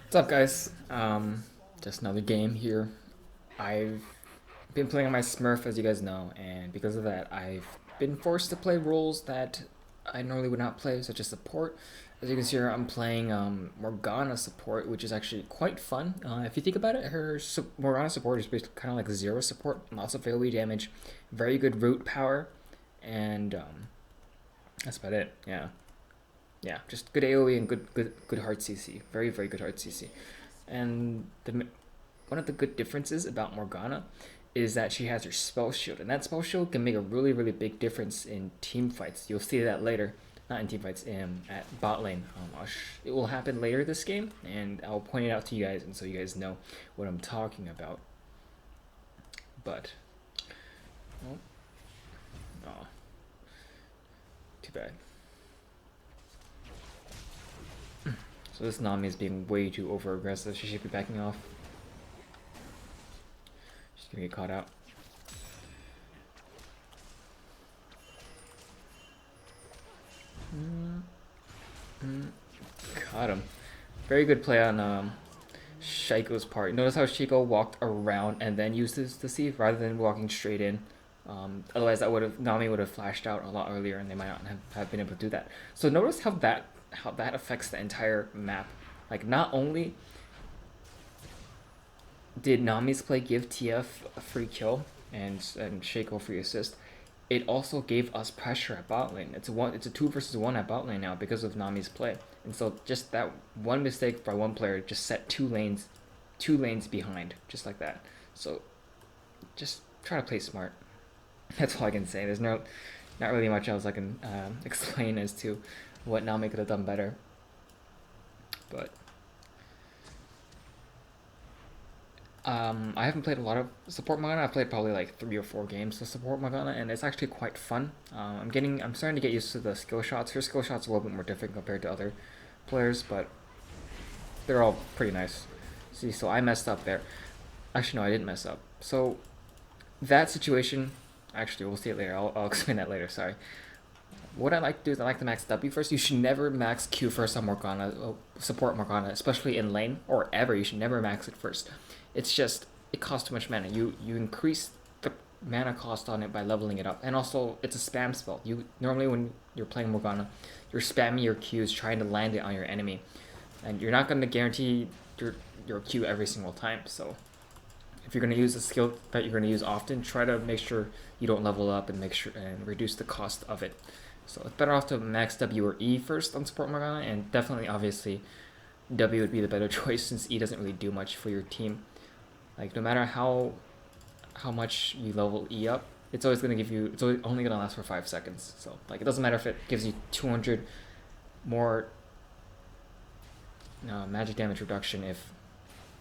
What's up, guys? Just another game here. I've been playing on my Smurf, as you guys know, and because of that, I've been forced to play roles that I normally would not play, such as support. As you can see here, I'm playing Morgana support, which is actually quite fun. If you think about it, Morgana support is basically kind of like zero support, lots of AoE damage, very good root power, and that's about it. Yeah, just good AoE and good hard CC. Very good hard CC. And one of the good differences about Morgana is that she has her spell shield, and that spell shield can make a really big difference in team fights. You'll see that later, not in team fights, at bot lane. It will happen later this game, and I'll point it out to you guys, and so you guys know what I'm talking about. But, oh, oh too bad. So this Nami is being way too over aggressive. She should be backing off. She's gonna get caught out. Caught him. Very good play on Shaiko's part. Notice how Shaiko walked around and then used his deceive rather than walking straight in. Otherwise, Nami would have flashed out a lot earlier, and they might not have been able to do that. So notice how that affects the entire map. Like, not only did Nami's play give TF a free kill and Shaco a free assist, it also gave us pressure at bot lane. It's a 2 versus 1 at bot lane now because of Nami's play. And so just that one mistake by one player just set two lanes behind, just like that. So just try to play smart. That's all I can say. There's not really much else I can explain as to what Nami could have done better. But I haven't played a lot of support Morgana. I've played probably like 3 or 4 games of support Morgana, and it's actually quite fun. I'm starting to get used to the skill shots. Her skill shots are a little bit more different compared to other players, but they're all pretty nice. See, so I messed up there. Actually, no, I didn't mess up. So that situation, actually, we'll see it later. I'll explain that later. Sorry. What I like to do is I like to max W first. You should never max Q first on Morgana, support Morgana, especially in lane or ever. You should never max it first. It's just, it costs too much mana. You increase the mana cost on it by leveling it up, and also it's a spam spell. You normally, when you're playing Morgana, you're spamming your Qs trying to land it on your enemy, and you're not going to guarantee your Q every single time. So if you're going to use a skill that you're going to use often, try to make sure you don't level up and reduce the cost of it. So it's better off to max W or E first on support Morgana, and definitely, obviously, W would be the better choice since E doesn't really do much for your team. Like, no matter how much you level E up, it's always gonna give you. It's only gonna last for 5 seconds. So like, it doesn't matter if it gives you 200 more magic damage reduction if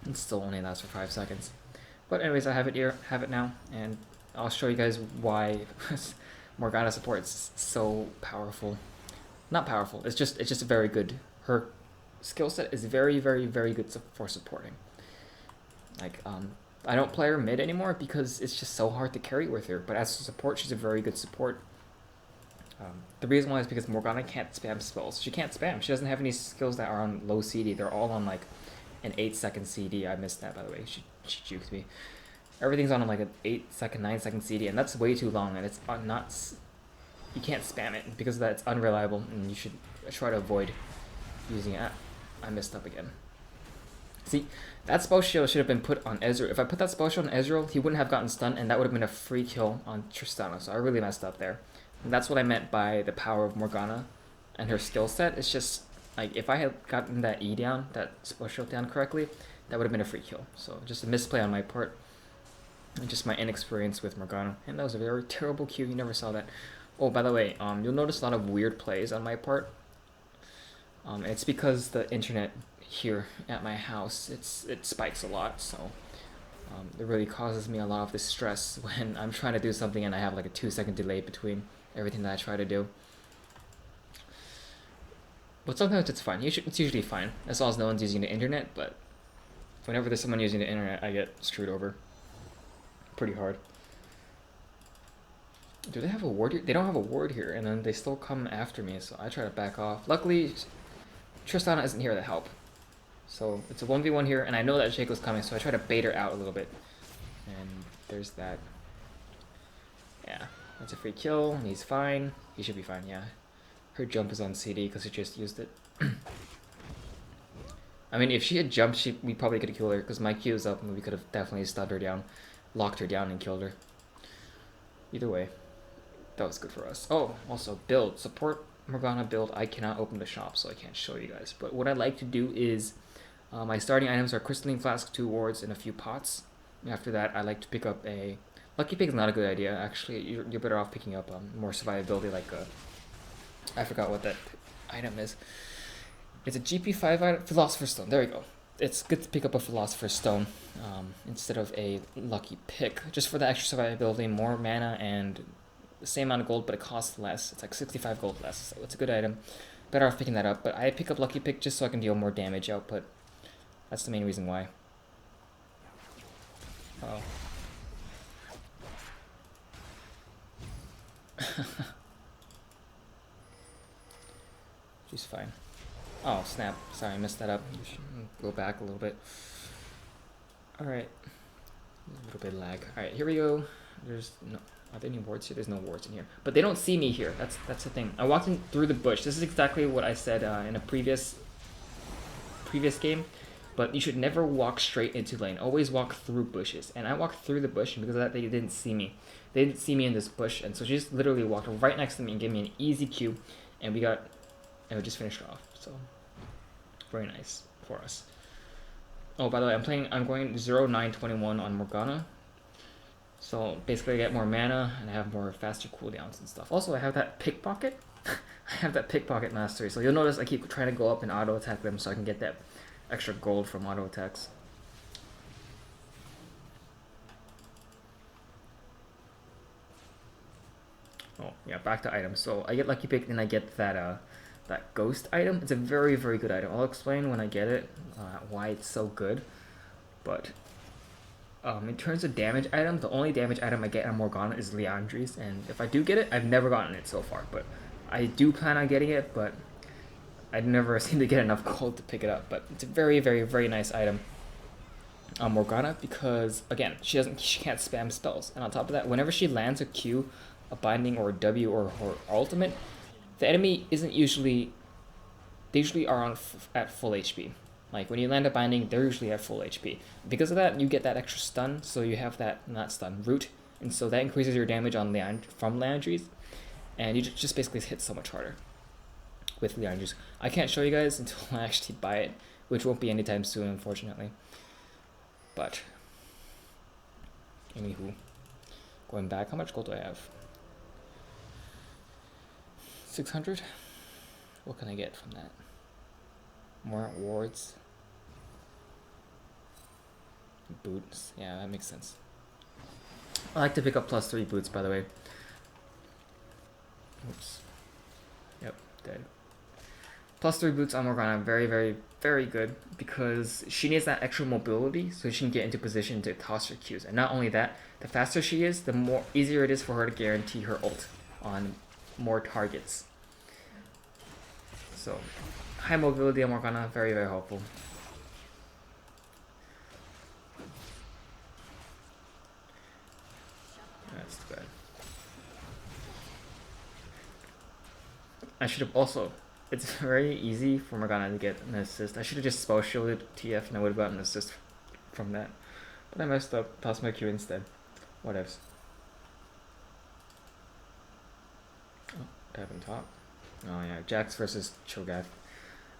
it still only lasts for 5 seconds. But anyways, I have it here, have it now, and I'll show you guys why Morgana support is so powerful. Not powerful. It's just very good. Her skill set is very good for supporting. Like, I don't play her mid anymore because it's just so hard to carry with her. But as a support, she's a very good support. The reason why is because Morgana can't spam spells. She can't spam. She doesn't have any skills that are on low CD. They're all on like an 8-second CD. I missed that, by the way. She juked me. Everything's on like an 8-second, 9-second CD, and that's way too long. And it's not. You can't spam it because of that. It's unreliable, and you should try to avoid using it. I messed up again. See, that spell shield should have been put on Ezreal. If I put that spell shield on Ezreal, he wouldn't have gotten stunned, and that would have been a free kill on Tristana. So I really messed up there. And that's what I meant by the power of Morgana and her skill set. It's just, like, if I had gotten that E down, that spell shield down correctly, that would have been a free kill. So just a misplay on my part. And just my inexperience with Morgana. And that was a very terrible Q. You never saw that. Oh, by the way, you'll notice a lot of weird plays on my part. It's because the internet here at my house, it spikes a lot, so it really causes me a lot of distress when I'm trying to do something and I have like a 2-second delay between everything that I try to do. But sometimes it's fine. It's usually fine, as long as no one's using the internet, but whenever there's someone using the internet, I get screwed over pretty hard. Do they have a ward here? They don't have a ward here, and then they still come after me, so I try to back off. Luckily, Tristana isn't here to help. So it's a 1v1 here, and I know that Shaco's coming, so I try to bait her out a little bit. And there's that. Yeah, that's a free kill, and he's fine. He should be fine, yeah. Her jump is on CD because he just used it. I mean, if she had jumped, we probably could have killed her because my Q is up and we could have definitely stunned her down, locked her down and killed her. Either way, that was good for us. Oh, also build, support Morgana build. I cannot open the shop, so I can't show you guys. But what I like to do is, my starting items are crystalline flask, 2 wards, and a few pots. After that, I like to pick up a... Lucky Pick is not a good idea. Actually, you're better off picking up more survivability, like I forgot what that item is. It's a GP5 item, Philosopher's Stone. There we go. It's good to pick up a Philosopher's Stone instead of a Lucky Pick, just for the extra survivability, more mana, and the same amount of gold, but it costs less. It's like 65 gold less, so it's a good item. Better off picking that up, but I pick up Lucky Pick just so I can deal more damage output. That's the main reason why. Oh. She's fine. Oh, snap. Sorry, I messed that up. Go back a little bit. Alright. A little bit of lag. Alright, here we go. There's no... Are there any wards here? There's no wards in here. But they don't see me here. That's the thing. I walked in through the bush. This is exactly what I said in a previous game. But you should never walk straight into lane. Always walk through bushes. And I walked through the bush, and because of that, they didn't see me. They didn't see me in this bush. And so she just literally walked right next to me and gave me an easy Q. And we just finished off. So, very nice for us. Oh, by the way, I'm going 0-9-21 on Morgana. So basically I get more mana and I have more faster cooldowns and stuff. Also, I have that pickpocket. I have that pickpocket mastery. So you'll notice I keep trying to go up and auto attack them so I can get that extra gold from auto attacks. Oh yeah, back to items. So I get Lucky Pick and I get that that ghost item. It's a very, very good item. I'll explain when I get it why it's so good. But in terms of damage item, the only damage item I get on Morgana is Liandry's, and if I do get it, I've never gotten it so far, but I do plan on getting it, but I'd never seem to get enough gold to pick it up. But it's a very, very, very nice item on Morgana because, again, she can't spam spells, and on top of that, whenever she lands a Q, a binding, or a W, or her ultimate, the enemy isn't usually... They usually are at full HP. Like, when you land a binding, they're usually at full HP. Because of that, you get that extra stun, so you have that, not stun, root. And so that increases your damage on from Liandry's. And you just basically hit so much harder with Liandry's. I can't show you guys until I actually buy it, which won't be anytime soon, unfortunately. But, anywho, going back, how much gold do I have? 600? What can I get from that? More wards. Boots. Yeah, that makes sense. I like to pick up +3 boots, by the way. Oops. Yep, dead. +3 boots on Morgana, very, very, very good because she needs that extra mobility so she can get into position to toss her Qs. And not only that, the faster she is, the more easier it is for her to guarantee her ult on more targets. So, high mobility on Morgana, very, very helpful. That's too bad. I should have also... It's very easy for Morgana to get an assist. I should have just spell shielded TF and I would have gotten an assist from that. But I messed up, tossed my Q instead. Whatevs. Oh, tap and top. Oh yeah, Jax versus Cho'Gath.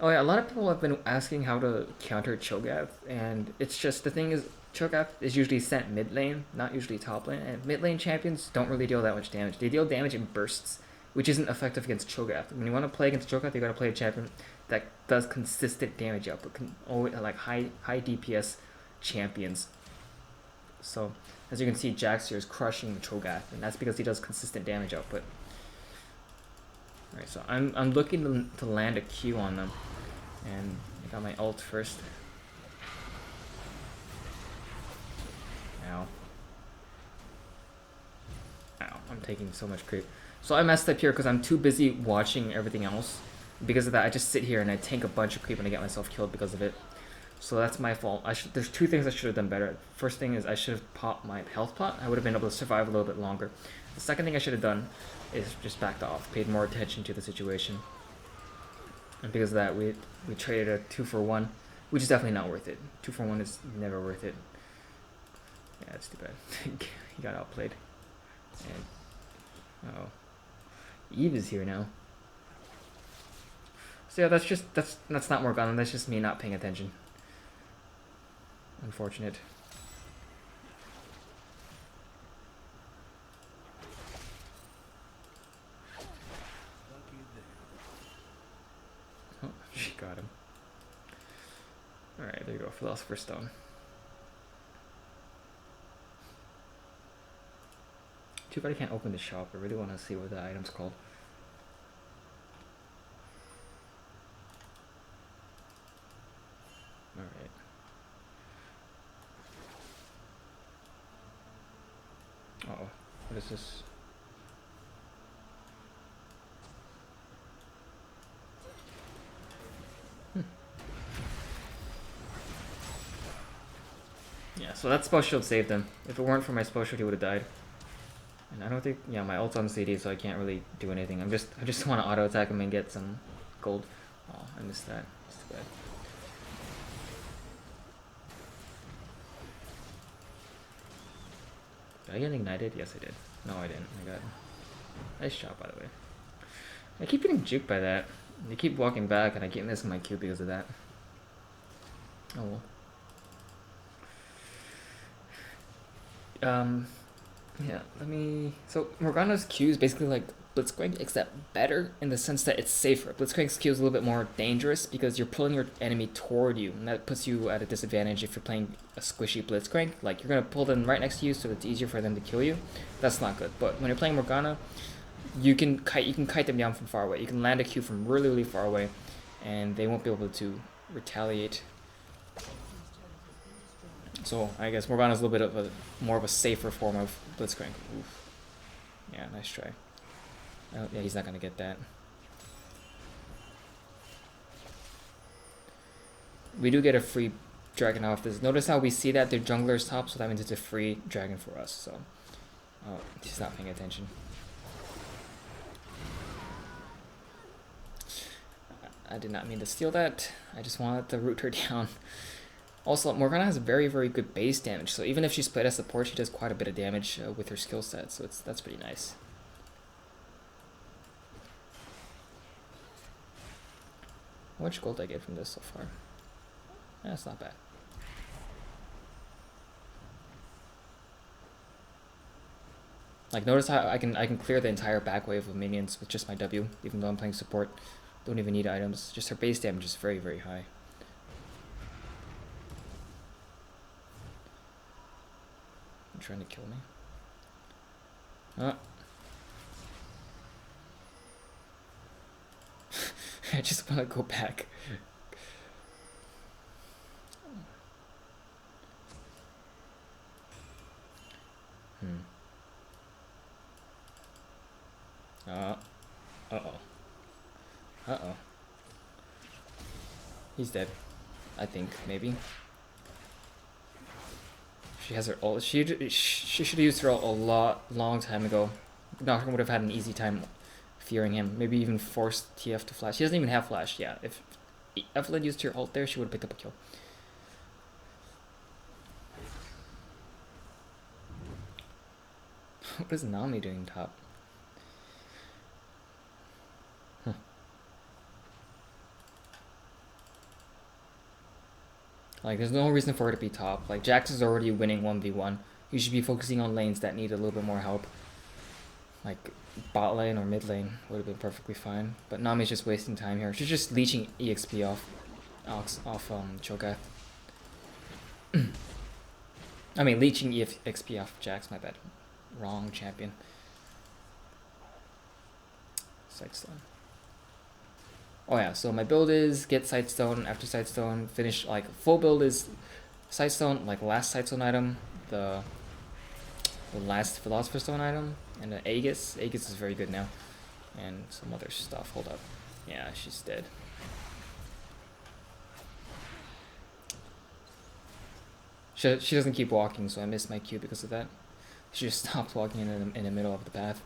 Oh yeah, a lot of people have been asking how to counter Cho'Gath, and it's just, the thing is, Cho'Gath is usually sent mid lane, not usually top lane, and mid lane champions don't really deal that much damage. They deal damage in bursts, which isn't effective against Cho'Gath. When you want to play against Cho'Gath, you gotta play a champion that does consistent damage output, always like high DPS champions. So, as you can see, Jax here is crushing Cho'Gath, and that's because he does consistent damage output. Alright, so I'm looking to land a Q on them. And I got my ult first. Ow. Ow, I'm taking so much creep. So I messed up here because I'm too busy watching everything else. Because of that, I just sit here and I tank a bunch of creep and I get myself killed because of it. So that's my fault. There's two things I should have done better. First thing is I should have popped my health pot. I would have been able to survive a little bit longer. The second thing I should have done is just backed off, paid more attention to the situation. And because of that, we traded a 2-for-1, which is definitely not worth it. 2-for-1 is never worth it. Yeah, that's too bad. He got outplayed. And, uh oh, Eve is here now. So yeah, that's not Morgana. That's just me not paying attention. Unfortunate. Oh, she got him. Alright, there you go, Philosopher's Stone. Too bad I can't open the shop. I really want to see what the item's called. Alright. Uh-oh. What is this? Yeah, so that spell shield saved him. If it weren't for my spell shield, he would have died. And I don't think, yeah, my ult's on CD, so I can't really do anything. I just want to auto attack him and get some gold. Oh, I missed that. That's too bad. Did I get ignited? Yes, I did. No, I didn't. I got nice shot, by the way. I keep getting juked by that. They keep walking back, and I keep missing my Q because of that. Oh well. Yeah, so Morgana's Q is basically like Blitzcrank, except better in the sense that it's safer. Blitzcrank's Q is a little bit more dangerous because you're pulling your enemy toward you, and that puts you at a disadvantage if you're playing a squishy Blitzcrank. Like, you're gonna pull them right next to you, so it's easier for them to kill you. That's not good. But when you're playing Morgana, you can kite them down from far away. You can land a Q from really, really far away, and they won't be able to retaliate. So I guess Morgana's a little bit of more of a safer form of Blitzcrank. Oof. Yeah, nice try. Oh, yeah, he's not gonna get that. We do get a free dragon off this. Notice how we see that the jungler's top, so that means it's a free dragon for us. So, oh, he's not paying attention. I did not mean to steal that. I just wanted to root her down. Also, Morgana has very, very good base damage, so even if she's played as support, she does quite a bit of damage with her skill set, so that's pretty nice. How much gold did I get from this so far? That's not bad. Like, notice how I can clear the entire back wave of minions with just my W, even though I'm playing support. Don't even need items. Just her base damage is very, very high. Trying to kill me. I just want to go back. Uh-oh. He's dead. I think, maybe. She has her ult. She should have used her ult a long time ago. Nocturne would have had an easy time fearing him. Maybe even forced TF to flash. She doesn't even have flash. Yeah, if Evelyn used her ult there, she would have picked up a kill. What is Nami doing top? Like, there's no reason for her to be top. Like, Jax is already winning 1v1. You should be focusing on lanes that need a little bit more help. Like, bot lane or mid lane would have been perfectly fine. But Nami's just wasting time here. She's just leeching EXP off Cho'Gath. I mean, leeching EXP off Jax, my bad. Wrong champion. Sightstone. Oh yeah, so my build is get Sightstone, after Sightstone, finish, like, full build is Sightstone, like, last Sightstone item, the last Philosopher's Stone item, and the Aegis. Aegis is very good now. And some other stuff, hold up. Yeah, she's dead. She doesn't keep walking, so I missed my Q because of that. She just stopped walking in the middle of the path.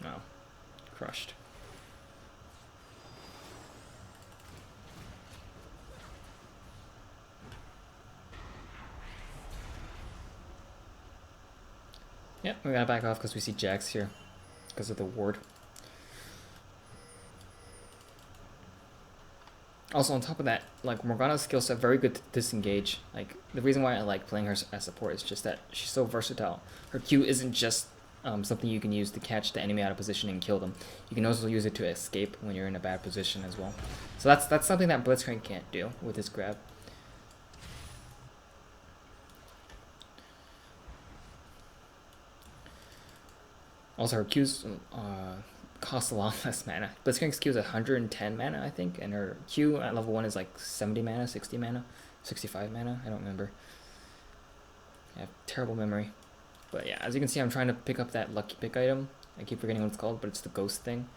Oh, crushed. Yep, we gotta back off because we see Jax here because of the ward. Also, on top of that, like, Morgana's skill set very good to disengage. Like, the reason why I like playing her as support is just that she's so versatile. Her Q isn't just something you can use to catch the enemy out of position and kill them. You can also use it to escape when you're in a bad position as well. So that's something that Blitzcrank can't do with his grab. Also, her Q's cost a lot less mana. Blitzcrank's Q is 110 mana, I think, and her Q at level 1 is like 70 mana, 60 mana, 65 mana, I don't remember. I have terrible memory. But yeah, as you can see, I'm trying to pick up that lucky pick item. I keep forgetting what it's called, but it's the ghost thing.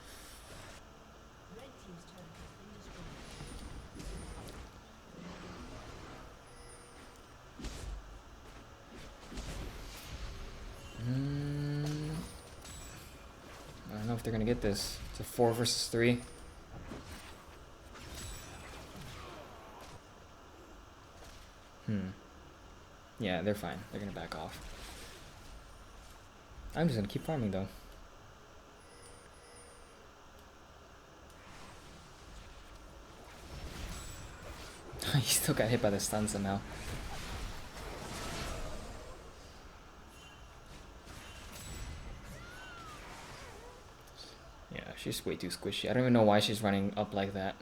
I don't know if they're gonna get this. It's a 4 versus 3. Yeah, they're fine. They're gonna back off. I'm just gonna keep farming though. He still got hit by the stun somehow. Yeah, she's way too squishy. I don't even know why she's running up like that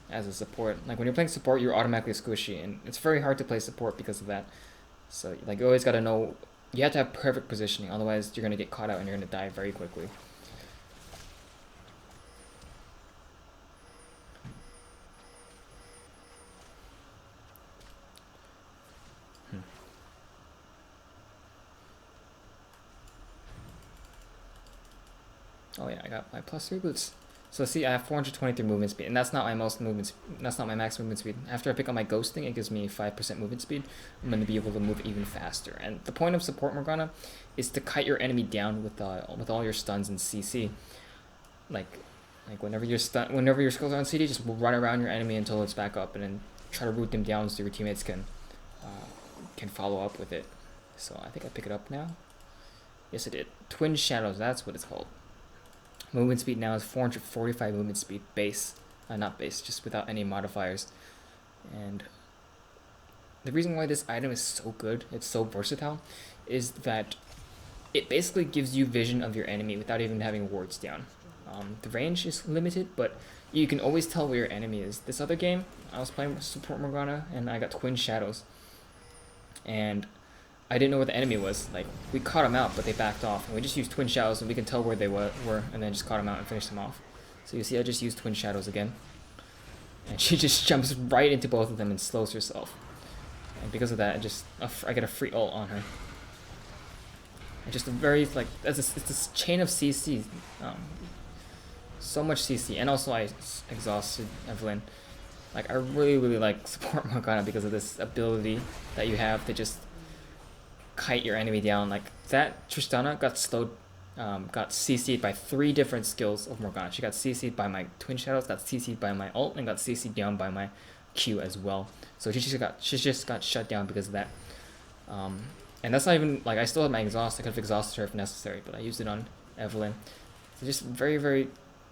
as a support. Like, when you're playing support, you're automatically squishy, and it's very hard to play support because of that. So, like, you always gotta know, you have to have perfect positioning, otherwise you're gonna get caught out and you're gonna die very quickly. Oh yeah, I got my +3 boots. So see, I have 423 movement speed, and that's not my most movement. That's not my max movement speed. After I pick up my ghosting, it gives me 5% movement speed. I'm going to be able to move even faster. And the point of support Morgana is to kite your enemy down with all your stuns and CC. Like whenever your skills are on CD, just run around your enemy until it's back up, and then try to root them down so your teammates can follow up with it. So I think I pick it up now. Yes, I did. Twin Shadows. That's what it's called. Movement speed now is 445 movement speed base, not base, just without any modifiers. And the reason why this item is so good, it's so versatile, is that it basically gives you vision of your enemy without even having wards down. The range is limited, but you can always tell where your enemy is. This other game, I was playing support Morgana, and I got Twin Shadows, and I didn't know where the enemy was. Like, we caught them out, but they backed off. And we just used Twin Shadows, and we can tell where they were, and then just caught them out and finished them off. So you see, I just used Twin Shadows again. And she just jumps right into both of them and slows herself. And because of that, I get a free ult on her. And just a very, like, it's this chain of CC. So much CC. And also I exhausted Evelyn. Like, I really like support Morgana because of this ability that you have to just kite your enemy down. Like, that Tristana got slowed, got CC'd by 3 different skills of Morgana. She got CC'd by my Twin Shadows, got CC'd by my ult, and got CC'd down by my Q as well. So she just got shut down because of that. And that's not even, like, I still had my exhaust. I could have exhausted her if necessary, but I used it on Evelyn. So just very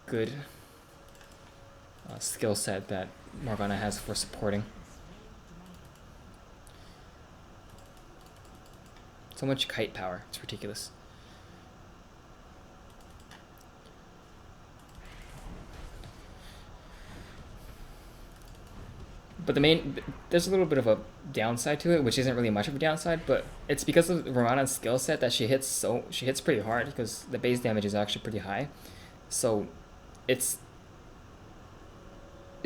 good skill set that Morgana has for supporting. So much kite power, it's ridiculous. But there's a little bit of a downside to it, which isn't really much of a downside, but it's because of Morgana's skill set that she hits pretty hard, because the base damage is actually pretty high. So it's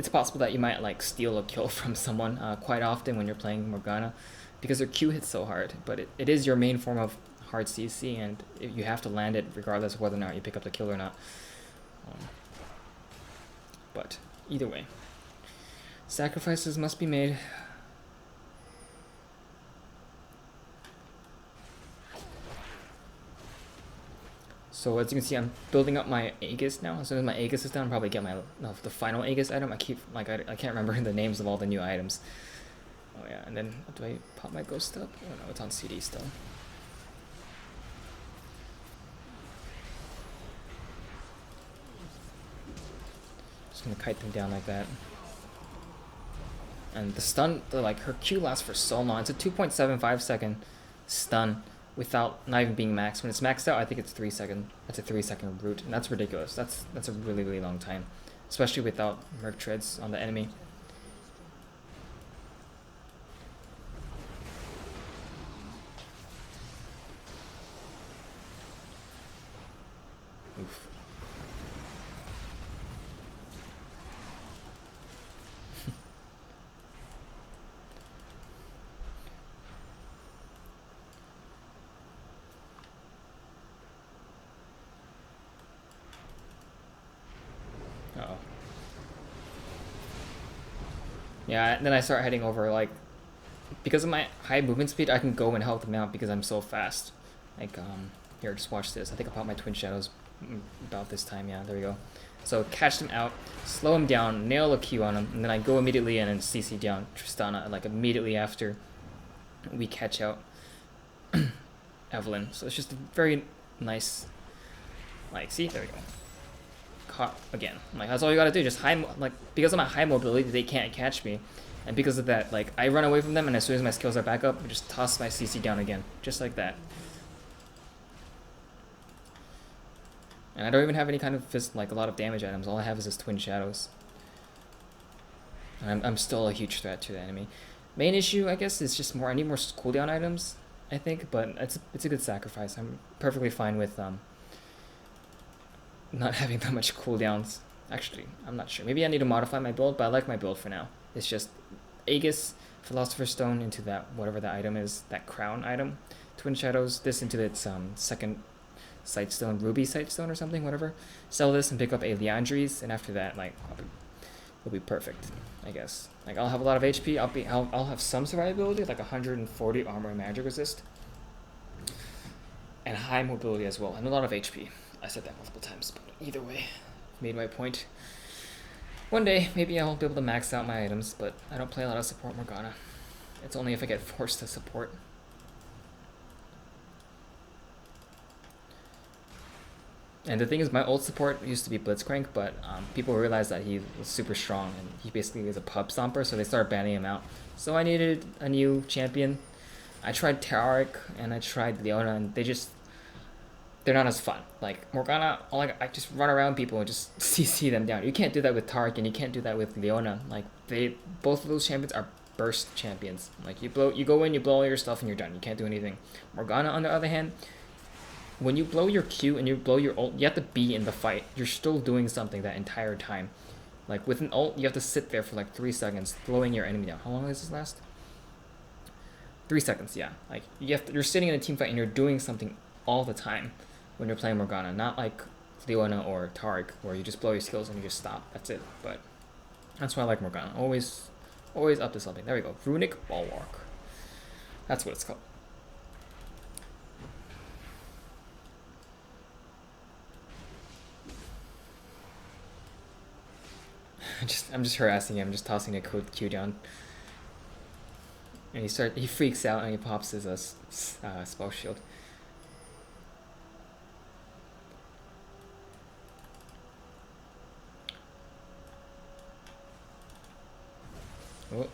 possible that you might, like, steal a kill from someone quite often when you're playing Morgana, because her Q hits so hard. But it is your main form of hard CC, and you have to land it regardless of whether or not you pick up the kill or not. But either way, sacrifices must be made. So as you can see, I'm building up my Aegis now. As soon as my Aegis is done, I'll probably get my the final Aegis item. I can't remember the names of all the new items. Oh yeah, and then do I pop my ghost up? Oh no, it's on CD still. Just gonna kite them down like that. And the stun, her Q lasts for so long. It's a 2.75 second stun without not even being maxed. When it's maxed out, I think it's 3 seconds. That's a 3 second root, and that's ridiculous. That's a really, really long time, especially without Merc Treads on the enemy. Oof. Uh-oh. Yeah, and then I start heading over, like, because of my high movement speed, I can go and help them out because I'm so fast. Like, here, just watch this. I think I popped my Twin Shadows about this time. Yeah, there we go. So catch them out, slow them down, nail a Q on them, and then I go immediately in and CC down Tristana, like, immediately after we catch out Evelyn. So it's just a very nice, like, see, there we go. Caught again. Like, that's all you gotta do. Just because of my high mobility, they can't catch me, and because of that, like, I run away from them, and as soon as my skills are back up, I just toss my CC down again, just like that. And I don't even have any kind of a lot of damage items. All I have is this Twin Shadows. And I'm still a huge threat to the enemy. Main issue, I guess, is just I need more cooldown items, I think, but it's a good sacrifice. I'm perfectly fine with not having that much cooldowns. Actually, I'm not sure. Maybe I need to modify my build, but I like my build for now. It's just Aegis, Philosopher's Stone into that, whatever the item is, that crown item. Twin Shadows, this into its second Sightstone, Ruby Sightstone or something, whatever. Sell this and pick up a Leandries, and after that, like, it'll be perfect, I guess. Like, I'll have a lot of HP, I'll have some survivability, like 140 armor and magic resist. And high mobility as well, and a lot of HP. I said that multiple times, but either way, made my point. One day, maybe I'll be able to max out my items, but I don't play a lot of support Morgana. It's only if I get forced to support. And the thing is, my old support used to be Blitzcrank, but people realized that he was super strong, and he basically is a pub stomper, so they started banning him out. So I needed a new champion. I tried Taric, and I tried Leona, and they're not as fun. Like, Morgana, I just run around people and just CC them down. You can't do that with Taric, and you can't do that with Leona. Like, both of those champions are burst champions. Like, you go in, you blow all your stuff, and you're done. You can't do anything. Morgana, on the other hand, when you blow your Q and you blow your ult, you have to be in the fight. You're still doing something that entire time. Like, with an ult, you have to sit there for like 3 seconds, blowing your enemy down. How long does this last? 3 seconds, yeah. Like, you're sitting in a team fight and you're doing something all the time when you're playing Morgana. Not like Leona or Taric, where you just blow your skills and you just stop. That's it. But that's why I like Morgana. Always up to something. There we go. Runic Bulwark. That's what it's called. I'm just harassing him, just tossing a code Q down. And he freaks out and he pops his spell shield. Oh.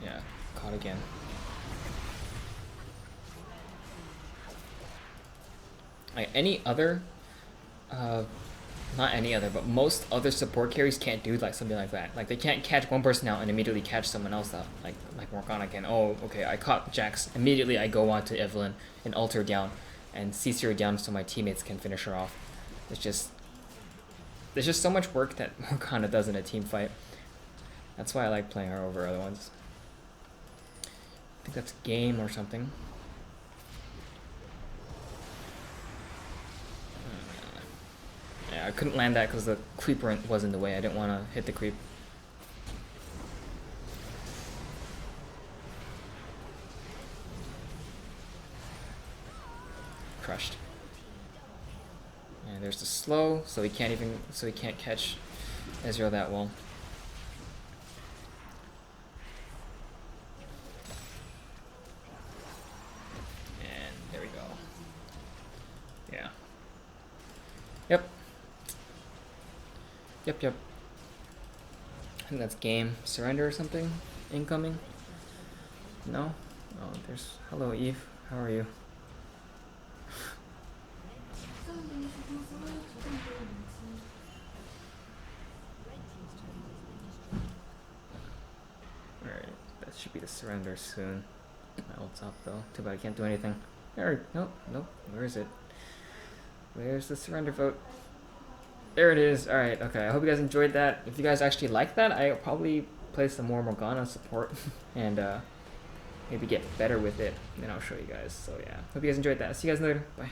Yeah, caught again. Like, any other not any other, but most other support carries can't do like something like that. Like, they can't catch one person out and immediately catch someone else out. Like Morgana can. Oh, okay, I caught Jax. Immediately I go on to Evelyn and ult her down and CC her down so my teammates can finish her off. There's just so much work that Morgana does in a team fight. That's why I like playing her over other ones. I think that's game or something. Yeah, I couldn't land that because the creeper was in the way. I didn't want to hit the creep. Crushed. And there's the slow, so he can't catch Ezreal that well. And there we go. Yeah. Yep. Yep. I think that's game. Surrender or something? Incoming? No? Oh, there's... Hello, Eve. How are you? Alright, that should be the surrender soon. My ult's up though. Too bad I can't do anything. There, nope. Where is it? Where's the surrender vote? There it is. Alright, okay. I hope you guys enjoyed that. If you guys actually like that, I'll probably play some more Morgana support and maybe get better with it. Then I'll show you guys. So yeah, hope you guys enjoyed that. See you guys later. Bye.